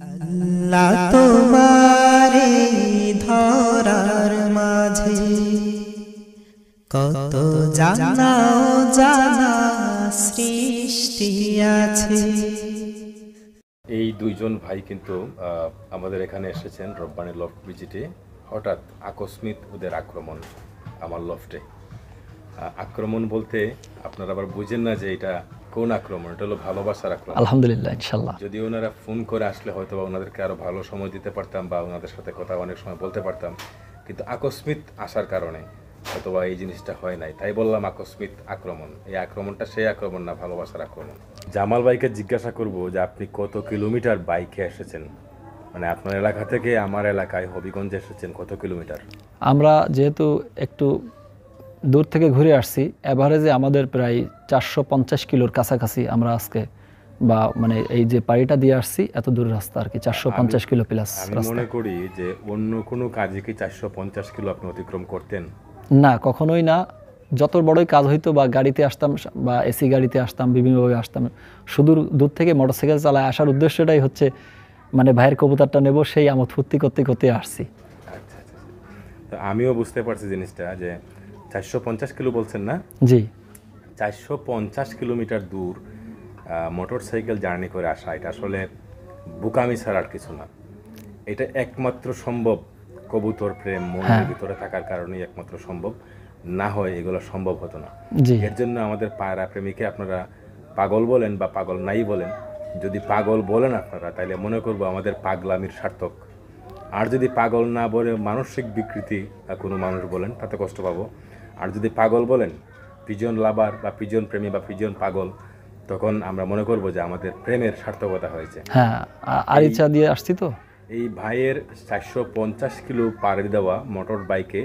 আল্লাহ তোমারে ধরার মাঝে কত জানা জানা সৃষ্টি আছে। এই দুইজন ভাই কিন্তু আমাদের এখানে এসেছেন রব্বানী লফট ভিজিটে। হঠাৎ আকস্মিক ওদের আক্রমণ আমার লফটে। আক্রমণ বলতে আপনারা আবার বুঝেন না যে এটা কোন আক্রমণ, এটা হলো ভালোবাসার আক্রমণ। আলহামদুলিল্লাহ, ইনশাল্লাহ। যদি ওনারা ফোন করে আসলে হয়তো বা ওনাদেরকে আরও ভালো সময় দিতে পারতাম বা ওনাদের সাথে কথা অনেক সময় বলতে পারতাম, কিন্তু আকস্মিক আসার কারণে হয়তো বা এই জিনিসটা হয় নাই। তাই বললাম আকস্মিক আক্রমণ। এই আক্রমণটা সেই আক্রমণ না, ভালোবাসার আক্রমণ। জামাল ভাইকে জিজ্ঞাসা করব যে আপনি কত কিলোমিটার বাইকে এসেছেন, মানে আপনার এলাকা থেকে আমার এলাকায় হবিগঞ্জে এসেছেন কত কিলোমিটার? আমরা যেহেতু একটু দূর থেকে ঘুরে আসছি, এভারেজে আমাদের প্রায় 450 কিলোর কাছাকাছি আমরা আজকে, বা মানে এই যে পাড়িটা দিয়ে আসছি এত দূর রাস্তা আর কি, 450 কিলো প্লাস। আমি মনে করি যে অন্য কোনো কাজে কি 450 কিলো আপনি অতিক্রম করতেন? না, কখনোই না। যত বড়ই কাজ হইতো বা গাড়িতে আসতাম বা এসি গাড়িতে আসতাম, বিভিন্নভাবে আসতাম, শুধু দূর থেকে মোটরসাইকেল চালায় আসার উদ্দেশ্যটাই হচ্ছে মানে ভাইয়ের কবুতরটা নেব, সেই আমোদ ফুর্তি করতে করতে আসছি। আচ্ছা আচ্ছা, তো আমিও বুঝতে পারছি জিনিসটা যে 450 কিলো বলছেন না? জি। 450 কিলোমিটার দূর মোটর সাইকেল জার্নি করে আসা, এটা আসলে বোকামি ছাড়া আর কিছু না। এটা একমাত্র সম্ভব কবুতর প্রেম মনের ভিতরে থাকার কারণেই একমাত্র সম্ভব, না হয় এগুলো সম্ভব হতো না। এর জন্য আমাদের পায়রা প্রেমীকে আপনারা পাগল বলেন বা পাগল নাই বলেন, যদি পাগল বলেন আপনারা তাহলে মনে করবো আমাদের পাগলামির সার্থক। আর যদি পাগল না বলে মানসিক বিকৃতি কোনো মানুষ বলেন তাতে কষ্ট পাবো। আর যদি পাগল বলেন, পিজন লাভার বা পিজন প্রেমী বা পিজন পাগল, তখন আমরা মনে করবো যে আমাদের প্রেমের সার্থকতা হয়েছে। হ্যাঁ, আর ইচ্ছা দিয়ে আসছি তো। এই ভাইয়ের 450 কিলো পাড়ি দেওয়া মোটর বাইকে,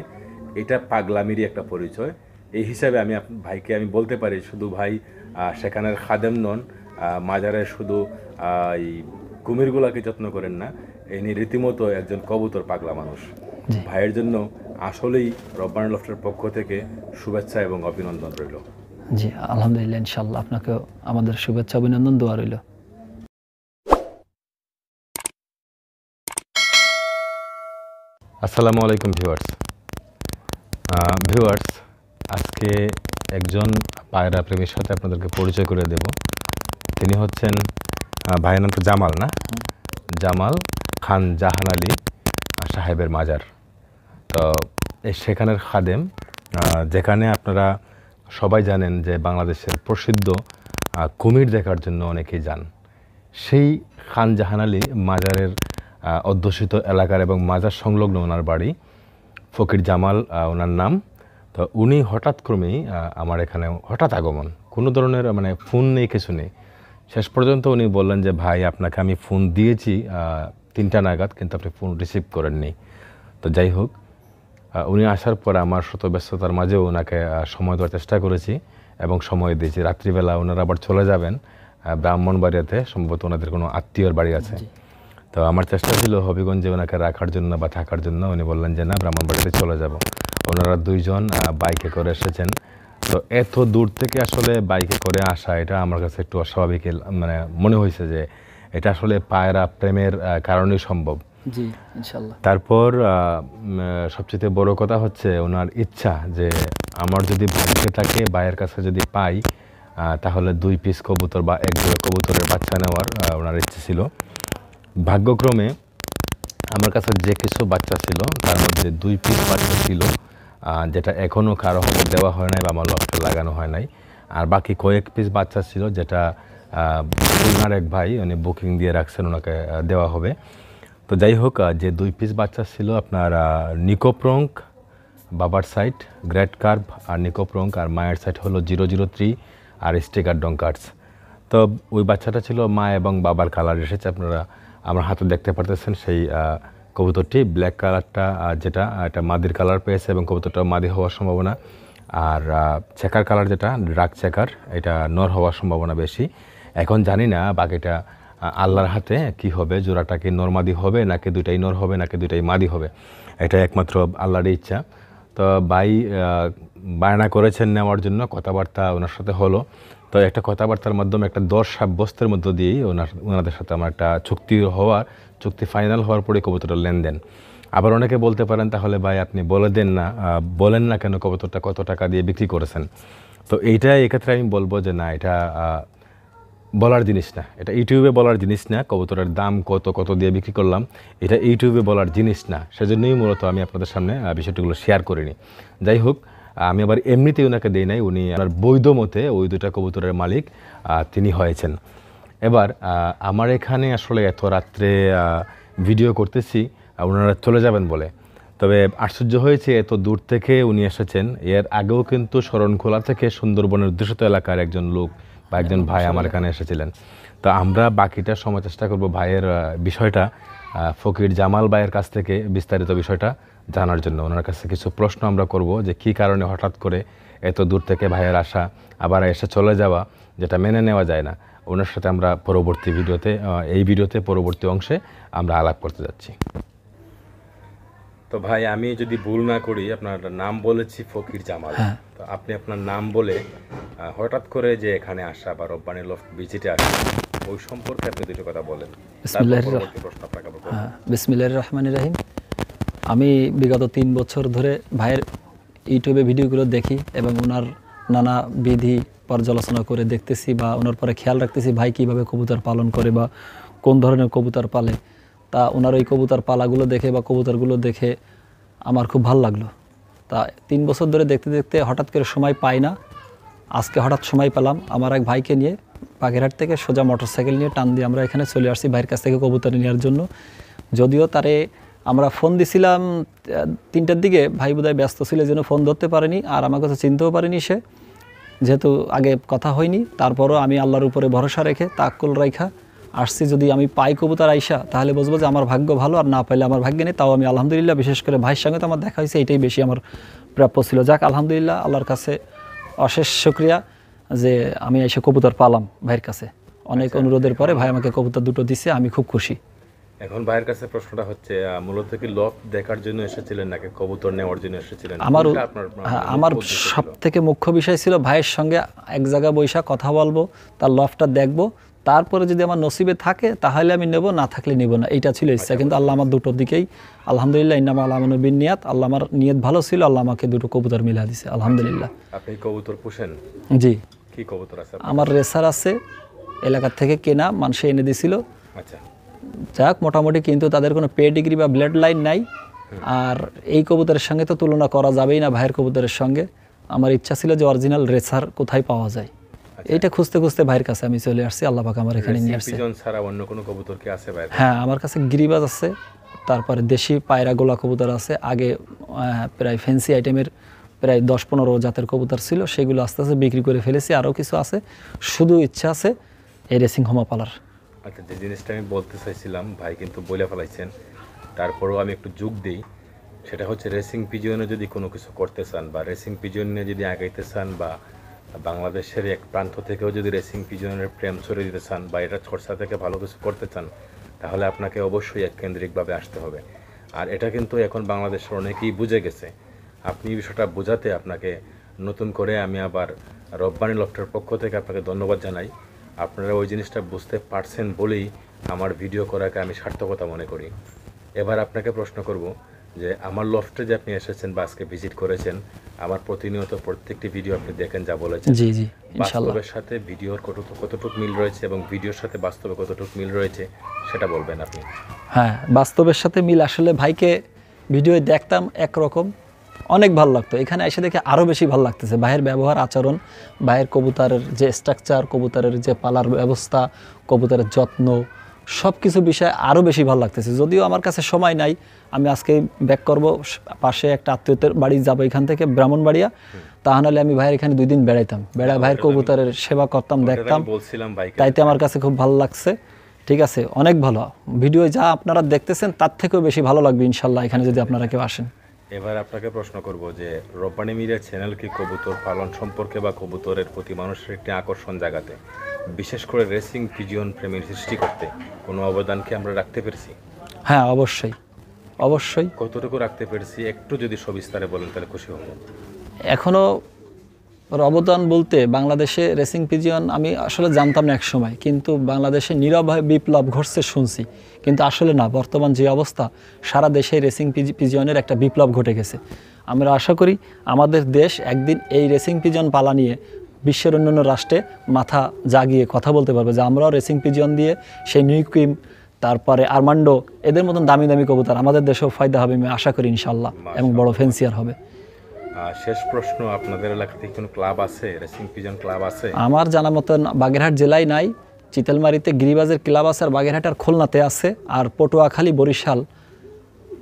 এটা পাগলামিরই একটা পরিচয়। এই হিসাবে আমি ভাইকে আমি বলতে পারি, শুধু ভাই সেখানের খাদেম নন, মাজারের শুধু এই কুমিরগুলাকে যত্ন করেন না, ইনি রীতিমতো একজন কবুতর পাগলা মানুষ। ভাইয়ের জন্য আসলেই রব্বানী লফটের পক্ষ থেকে শুভেচ্ছা এবং অভিনন্দন রইল। জি, আলহামদুলিল্লাহ, ইনশাল্লাহ। আপনাকেও আমাদের শুভেচ্ছা, অভিনন্দন, দোয়া রইল। আসসালামু আলাইকুম ভিউয়ার্স, আজকে একজন পায়রা প্রেমীর সাথে আপনাদেরকে পরিচয় করে দেব। তিনি হচ্ছেন ভাইয়ের নাম তো জামাল, না? জামাল খান জাহান আলী সাহেবের মাজার। তো সেখানের খাদেম, যেখানে আপনারা সবাই জানেন যে বাংলাদেশের প্রসিদ্ধ কুমির দেখার জন্য অনেকেই যান। সেই খান জাহান আলী মাজারের অধ্যুষিত এলাকার এবং মাজার সংলগ্ন ওনার বাড়ি, ফকির জামাল ওনার নাম। তো উনি হঠাৎ ক্রমেই আমার এখানে হঠাৎ আগমন, কোনো ধরনের মানে ফোন নেই, কিছু নেই। শেষ পর্যন্ত উনি বললেন যে ভাই আপনাকে আমি ফোন দিয়েছি 3টা নাগাদ, কিন্তু আপনি ফোন রিসিভ করেননি। তো যাই হোক, উনি আসার পর আমার শত ব্যস্ততার মাঝেও ওনাকে সময় দেওয়ার চেষ্টা করেছি এবং সময় দিয়েছি। রাত্রিবেলা ওনারা আবার চলে যাবেন ব্রাহ্মণবাড়িয়াতে, সম্ভবত ওনাদের কোনো আত্মীয়র বাড়ি আছে। তো আমার চেষ্টা ছিল হবিগঞ্জে ওনাকে রাখার জন্য বা থাকার জন্য। উনি বললেন যে না, ব্রাহ্মণবাড়িতে চলে যাব। ওনারা দুইজন বাইকে করে এসেছেন। তো এত দূর থেকে আসলে বাইকে করে আসা, এটা আমার কাছে একটু অস্বাভাবিক মানে মনে হয়েছে যে এটা আসলে পায়রা প্রেমের কারণেই সম্ভব। জি, ইনশাআল্লাহ। তারপর সবচেয়ে বড় কথা হচ্ছে ওনার ইচ্ছা যে আমার যদি ভাগ্যে থাকে, ভাইয়ের কাছে যদি পাই, তাহলে 2 পিস কবুতর বা 1 জোড়া কবুতরের বাচ্চা নেওয়ার ওনার ইচ্ছে ছিল। ভাগ্যক্রমে আমার কাছে যে কিছু বাচ্চা ছিল তার মধ্যে 2 পিস বাচ্চা ছিল, যেটা এখনও কারো হাতে দেওয়া হয় নাই বা আমার লফটে লাগানো হয় নাই। আর বাকি কয়েক পিস বাচ্চা ছিল যেটা ওনার এক ভাই উনি বুকিং দিয়ে রাখছেন, ওনাকে দেওয়া হবে। তো যাই হোক, যে 2 পিস বাচ্চা ছিল আপনার নিকোপ্রঙ্ক বাবার সাইট গ্রেট কার্ভ আর নিকোপ্রঙ্ক, আর মায়ের সাইট হলো 003 আর স্টিকার ডঙ্কার্স। তো ওই বাচ্চাটা ছিল মা এবং বাবার কালার এসেছে, আপনারা আমার হাতে দেখতে পারতেছেন। সেই কবুতরটি ব্ল্যাক কালারটা যেটা, এটা মাদির কালার পেয়েছে এবং কবুতরটা মাদি হওয়ার সম্ভাবনা। আর চেকার কালার যেটা ডার্ক চেকার, এটা নর হওয়ার সম্ভাবনা বেশি। এখন জানি না বাকিটা আল্লাহর হাতে কি হবে, জোড়াটা কি নর মাদি হবে নাকি দুইটাই নর হবে নাকি দুইটাই মাদি হবে, এটা একমাত্র আল্লাহর ইচ্ছা। তো ভাই বায়না করেছেন নেওয়ার জন্য, কথাবার্তা ওনার সাথে হলো। তো একটা কথাবার্তার মাধ্যমে একটা দর সাব্যস্তের মধ্য দিয়েই ওনাদের সাথে আমার একটা চুক্তি ফাইনাল হওয়ার পরে কবুতরের লেনদেন। আবার অনেকে বলতে পারেন তাহলে ভাই আপনি বলেন না কেন কবুতরটা কত টাকা দিয়ে বিক্রি করেছেন। তো এক্ষেত্রে আমি বলবো যে না, এটা বলার জিনিস না, এটা ইউটিউবে বলার জিনিস না। কবুতরের দাম কত দিয়ে বিক্রি করলাম এটা ইউটিউবে বলার জিনিস না, সেজন্যই মূলত আমি আপনাদের সামনে বিষয়টিগুলো শেয়ার করিনি। যাই হোক, আমি আবার এমনিতেই ওনাকে দিই নাই, উনি আমার বৈধ মতে ওই দুটা কবুতরের মালিক তিনি হয়েছেন। এবার আমার এখানে আসলে এত রাত্রে ভিডিও করতেছি ওনারা চলে যাবেন বলে, তবে আশ্চর্য হয়েছে এত দূর থেকে উনি এসেছেন। এর আগেও কিন্তু শরণখোলা থেকে সুন্দরবনের অধ্যুষিত এলাকার একজন লোক বা একজন ভাই আমার এখানে এসেছিলেন। তো আমরা বাকিটা সময় চেষ্টা করব ভাইয়ের বিষয়টা ফকির জামাল ভাইয়ের কাছ থেকে বিস্তারিত বিষয়টা জানার জন্য। ওনার কাছে কিছু প্রশ্ন আমরা করব যে কী কারণে হঠাৎ করে এত দূর থেকে ভাইয়ের আসা, আবার এসে চলে যাওয়া, যেটা মেনে নেওয়া যায় না। ওনার সাথে আমরা এই ভিডিওতে পরবর্তী অংশে আমরা আলাপ করতে যাচ্ছি। তো ভাই, আমি যদি ভুল না করি আপনার নাম বলেছি ফকির জামাল। তো আপনি আপনার নাম বলে হঠাৎ করে যে এখানে আসা বা রব্বানী লফট ভিজিটে আসা, ওই সম্পর্কে আপনি দুটো কথা বলেন। বিসমিল্লাহির রহমানির রহিম। আমি বিগত 3 বছর ধরে ভাইয়ের ইউটিউবে ভিডিওগুলো দেখি এবং ওনার নানা বিধি পর্যালোচনা করে দেখতেছি বা ওনার পরে খেয়াল রাখতেছি ভাই কীভাবে কবুতর পালন করে বা কোন ধরনের কবুতর পালে। তা ওনার ওই কবুতর পালাগুলো দেখে বা কবুতরগুলো দেখে আমার খুব ভালো লাগলো। তা 3 বছর ধরে দেখতে দেখতে হঠাৎ করে সময় পাই না, আজকে হঠাৎ সময় পেলাম। আমার এক ভাইকে নিয়ে বাগেরহাট থেকে সোজা মোটরসাইকেল নিয়ে টান দিয়ে আমরা এখানে চলে আসছি ভাইয়ের কাছ থেকে কবুতর নেওয়ার জন্য। যদিও তারে আমরা ফোন দিছিলাম 3টার দিকে, ভাই বোধহয় ব্যস্ত ছিল যেন ফোন ধরতে পারেনি, আর আমার কাছে চিনতেও পারেনি সে, যেহেতু আগে কথা হয়নি। তারপরও আমি আল্লাহর উপরে ভরসা রেখে তাক্কুল রাখা আসছি। যদি আমি পাই কবুতর আইসা তাহলে বুঝবো যে আমার ভাগ্য ভালো, আর না পাইলে আমার ভাগ্যে নেই। তাও আমি আলহামদুলিল্লাহ, বিশেষ করে ভাইয়ের সঙ্গে তো আমার দেখা হয়েছে, এটাই বেশি আমার প্রাপ্য ছিল। যাক, আলহামদুলিল্লাহ, আল্লাহর কাছে অশেষ শুকরিয়া যে আমি এসে কবুতর পালাম ভাইয়ের কাছে। অনেক অনুরোধের পরে ভাই আমাকে কবুতর দুটো দিছে, আমি খুব খুশি। এখন ভাইয়ের কাছে প্রশ্নটা হচ্ছে, মূলত কি লফট দেখার জন্য এসেছিলেন নাকি কবুতর নেওয়ার জন্য এসেছিলেন? আমার সব থেকে মুখ্য বিষয় ছিল ভাইয়ের সঙ্গে এক জায়গায় বৈশা কথা বলবো, তার লফটটা দেখবো, তারপরে যদি আমার নসিবে থাকে তাহলে আমি নেব, না থাকলে নেব না, এইটা ছিল ইচ্ছা। কিন্তু আল্লাহ আমার দুটোর দিকেই আলহামদুলিল্লাহ, ইন্নামা আল-আমালু বিন-নিয়াত, আল্লাহ আমার নিয়ত ভালো ছিল, আল্লাহ আমাকে দুটো কবুতর মিলা দিছে আলহামদুলিল্লাহ। আপনি কবুতর পোষেন? জি। কি কবুতর আছে? আমার রেসার আছে, এলাকা থেকে কেনা, মানুষে এনে দিছিল। আচ্ছা, যাক মোটামুটি, কিন্তু তাদের কোনো পেডিগ্রি বা ব্লাড লাইন নাই। আর এই কবুতরের সঙ্গে তো তুলনা করা যাবেই না ভাইয়ের কবুতরের সঙ্গে। আমার ইচ্ছা ছিল যে অরিজিনাল রেসার কোথায় পাওয়া যায়, এইটা খুঁজতে খুঁজতে ভাইয়ের কাছে আমি চলে আসছি। আল্লাহ পাক আমার এখানে নিয়ে আসছে। পিজন ছাড়া অন্য কোনো কবুতর কি আছে ভাই? হ্যাঁ, আমার কাছে গিরিবাজ আছে, তারপরে দেশি পায়রা গোলা কবুতর আছে। আগে প্রায় ফ্যান্সি আইটেমের প্রায় 10-15 জাতের কবুতর ছিল, সেগুলো আস্তে আস্তে বিক্রি করে ফেলেছি। আরও কিছু আছে, শুধু ইচ্ছা আছে এই রেসিং হোমা পালার। আচ্ছা, যে জিনিসটা আমি বলতে চাইছিলাম ভাই কিন্তু বলে ফেলাইছেন, তারপরেও আমি একটু যোগ দিই। সেটা হচ্ছে রেসিং পিজনে যদি কোনো কিছু করতে চান বা রেসিং পিজনে যদি আগাইতে চান বা বাংলাদেশের এক প্রান্ত থেকেও যদি রেসিং পিজনের প্রেম ছড়িয়ে দিতে চান বা এটা চর্চা থেকে ভালো কিছু করতে চান, তাহলে আপনাকে অবশ্যই এক কেন্দ্রিকভাবে আসতে হবে। আর এটা কিন্তু এখন বাংলাদেশের অনেকেই বুঝে গেছে। আপনি বিষয়টা বোঝাতে আপনাকে নতুন করে আমি আবার রব্বানী লফটের পক্ষ থেকে আপনাকে ধন্যবাদ জানাই। আপনারা ওই জিনিসটা বুঝতে পারছেন বলেই আমার ভিডিও করাকে আমি সার্থকতা মনে করি। এবার আপনাকে প্রশ্ন করব যে আমার লফটে যে আপনি এসেছেন বা আজকে ভিজিট করেছেন, আমার প্রতিনিয়ত প্রত্যেকটি ভিডিও আপনি দেখেন, যা বলেছেন। জি জি, ইনশাআল্লাহ। বাস্তবের সাথে ভিডিওর কতটুকু মিল রয়েছে এবং ভিডিওর সাথে বাস্তবে কতটুকু মিল রয়েছে সেটা বলবেন আপনি। হ্যাঁ, বাস্তবের সাথে মিল। আসলে ভাইকে ভিডিও দেখতাম একরকম, অনেক ভালো লাগতো। এখানে এসে দেখে আরও বেশি ভালো লাগতেছে। ভাইয়ের ব্যবহার, আচরণ, ভাইয়ের কবুতরের যে স্ট্রাকচার, কবুতরের যে পালার ব্যবস্থা, কবুতরের যত্ন, সব কিছু বিষয়ে আরও বেশি ভালো লাগতেছে। যদিও আমার কাছে সময় নাই, আমি আজকে ব্যাক করব, পাশে একটা আত্মীয়দের বাড়ি যাবো এখান থেকে, ব্রাহ্মণবাড়িয়া। তা নাহলে আমি ভাইয়ের এখানে 2 দিন বেড়াইতাম, ভাইয়ের কবুতরের সেবা করতাম, দেখতাম। তাইতে আমার কাছে খুব ভালো লাগছে। ঠিক আছে, অনেক ভালো ভিডিও যা আপনারা দেখতেছেন তার থেকেও বেশি ভালো লাগবে ইনশাল্লাহ এখানে যদি আপনারা কেউ আসেন। এবার আপনাকে প্রশ্ন করব যে রব্বানী মিডিয়া চ্যানেল কি কবুতর পালন সম্পর্কে বা কবুতরের প্রতি মানুষের একটি আকর্ষণ জাগাতে, বিশেষ করে রেসিং পিজিয়ন প্রেমের সৃষ্টি করতে কোনো অবদান কি আমরা রাখতে পেরেছি? হ্যাঁ, অবশ্যই অবশ্যই। কতটুকু রাখতে পেরেছি একটু যদি সবিস্তারে বলেন তাহলে খুশি হব। এখনও ওর অবদান বলতে বাংলাদেশে রেসিং পিজিয়ন আমি আসলে জানতাম না এক সময়, কিন্তু বাংলাদেশে নীরবে বিপ্লব ঘটছে শুনছি, কিন্তু আসলে না, বর্তমান যে অবস্থা সারা দেশে রেসিং পিজিয়নের একটা বিপ্লব ঘটে গেছে। আমরা আশা করি আমাদের দেশ একদিন এই রেসিং পিজিয়ন পালা নিয়ে বিশ্বের অন্যান্য রাষ্ট্রে মাথা জাগিয়ে কথা বলতে পারবে যে আমরাও রেসিং পিজিয়ন দিয়ে সেই নিউকুইম, তারপরে আরমান্ডো, এদের মতন দামি দামি কবুতর আমাদের দেশেও ফায়দা হবে আমি আশা করি ইনশাল্লাহ, এবং বড় ফেন্সিয়ার হবে। শেষ প্রশ্ন, আপনাদের এলাকাতে কোনো ক্লাব আছে, রেসিং পিজন ক্লাব আছে? আমার জানা মতন বাগেরহাট জেলায় নাই, চিতলমারিতে গিরিবাজের ক্লাব আছে, আর বাগেরহাট আর খুলনাতে আছে, আর পটুয়াখালী বরিশাল,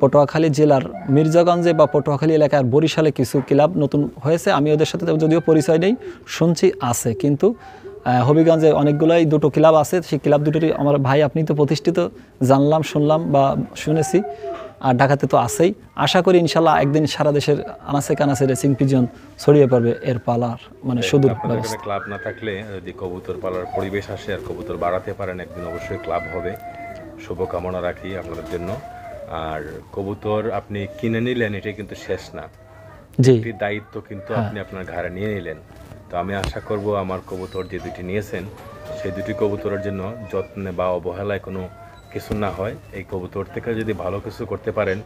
পটুয়াখালী জেলার মির্জাগঞ্জে বা পটুয়াখালী এলাকার বরিশালে কিছু ক্লাব নতুন হয়েছে, আমি ওদের সাথে যদিও পরিচয় নেই, শুনছি আছে। কিন্তু হবিগঞ্জে অনেকগুলোই দুটো ক্লাব আছে, সেই ক্লাব দুটোরই আমার ভাই আপনি তো প্রতিষ্ঠিত জানলাম, শুনলাম বা শুনেছি, আর ঢাকাতে তো আছেই। আশা করি ইনশাল্লাহ একদিন সারা দেশের আনাচে কানাচে রেসিং পিজন ছড়িয়ে পড়বে এর পালার মানে সুদূর ব্যবস্থা। ক্লাব না থাকলে যদি কবুতর পালার পরিবেশ আসে আর কবুতর বাড়াতে পারেন, একদিন অবশ্যই ক্লাব হবে। শুভকামনা রাখি আপনাদের জন্য। আর কবুতর আপনি কিনে নিলেন, এটাই কিন্তু শেষ না, জি, দায়িত্ব কিন্তু আপনি আপনার ঘাড়ে নিয়ে নিলেন। তো আমি আশা করব আমার কবুতর যে দুটি নিয়েছেন সেই দুটি কবুতরের জন্য যত্নে বা অবহেলায় কোনো কিছু না হয়। এই কবুতর থেকে যদি ভালো কিছু করতে পারেন,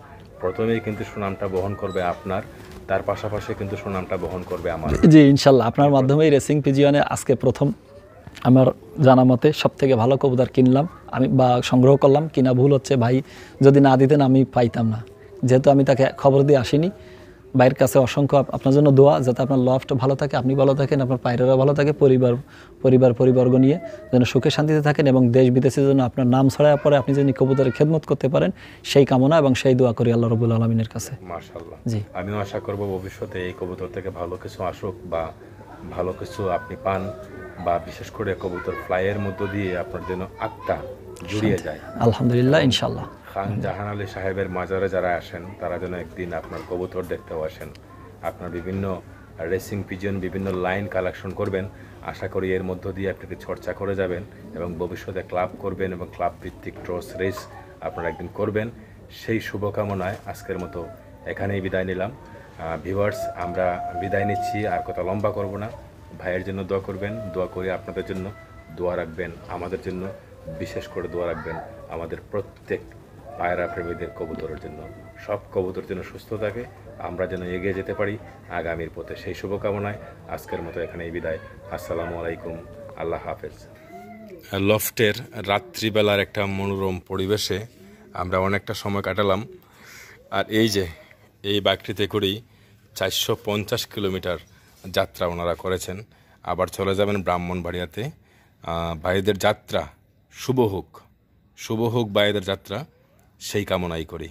প্রথমেই কিন্তু সুনামটা বহন করবে আপনার, তার পাশাপাশি কিন্তু সুনামটা বহন করবে আমার। জি ইনশাল্লাহ, আপনার মাধ্যমেই রেসিং পিজিয়নে আজকে প্রথম আমার জানা মতে সব থেকে ভালো কবুতর কিনলাম আমি বা সংগ্রহ করলাম। কিনা ভুল হচ্ছে, ভাই যদি না দিতেন আমি পাইতাম না, যেহেতু আমি তাকে খবর দিয়ে আসিনি। ভাইয়ের কাছে অসংখ্য আপনার জন্য দোয়া, যাতে আপনার লফট ভালো থাকে, আপনি ভালো থাকেন, আপনার পায়রারা ভালো থাকে, পরিবর্গ নিয়ে যেন সুখে শান্তিতে থাকেন, এবং দেশ বিদেশের জন্য আপনার নাম ছড়ায় পরে আপনি যেন কবুতরের খেদমত করতে পারেন, সেই কামনা এবং সেই দোয়া করি আল্লাহ রাব্বুল আলামিনের কাছে। মাশাআল্লাহ। জি, আমিও আশা করব ভবিষ্যতে এই কবুতর থেকে ভালো কিছু আসুক, বা ভালো কিছু আপনি পান, বা বিশেষ করে কবুতর ফ্লাইয়ের মধ্য দিয়ে আপনার জন্য আত্মা জুড়িয়ে যায়। আলহামদুলিল্লাহ ইনশাল্লাহ। খান জাহান আলী সাহেবের মাজারে যারা আসেন তারা যেন একদিন আপনার কবুতর দেখতেও আসেন। আপনার বিভিন্ন রেসিং পিজন, বিভিন্ন লাইন কালেকশন করবেন, আশা করি এর মধ্য দিয়ে আপনি চর্চা করে যাবেন এবং ভবিষ্যতে ক্লাব করবেন এবং ক্লাব ভিত্তিক ট্রস রেস আপনারা একদিন করবেন। সেই শুভকামনায় আজকের মতো এখানেই বিদায় নিলাম। ভিউয়ার্স, আমরা বিদায় নিচ্ছি, আর কথা লম্বা করব না। ভাইয়ের জন্য দোয়া করবেন, দোয়া করি আপনাদের জন্য দোয়া রাখবেন, আমাদের জন্য বিশেষ করে দোয়া রাখবেন, আমাদের প্রত্যেক পায়রা প্রেমীদের কবুতরের জন্য। সব কবুতর যেন সুস্থ থাকে, আমরা যেন এগিয়ে যেতে পারি আগামীর পথে, সেই শুভকামনায় আজকের মতো এখানেই বিদায়। আসসালামু আলাইকুম, আল্লাহ হাফেজ। লফটের রাত্রিবেলার একটা মনোরম পরিবেশে আমরা অনেকটা সময় কাটালাম। আর এই যে এই বাইকটিতে করেই 450 কিলোমিটার যাত্রা ওনারা করেছেন, আবার চলে যাবেন ব্রাহ্মণবাড়িয়াতে। ভাইদের যাত্রা শুভ হোক, শুভ হোক ভাইদের যাত্রা, সেই কামনাই করি।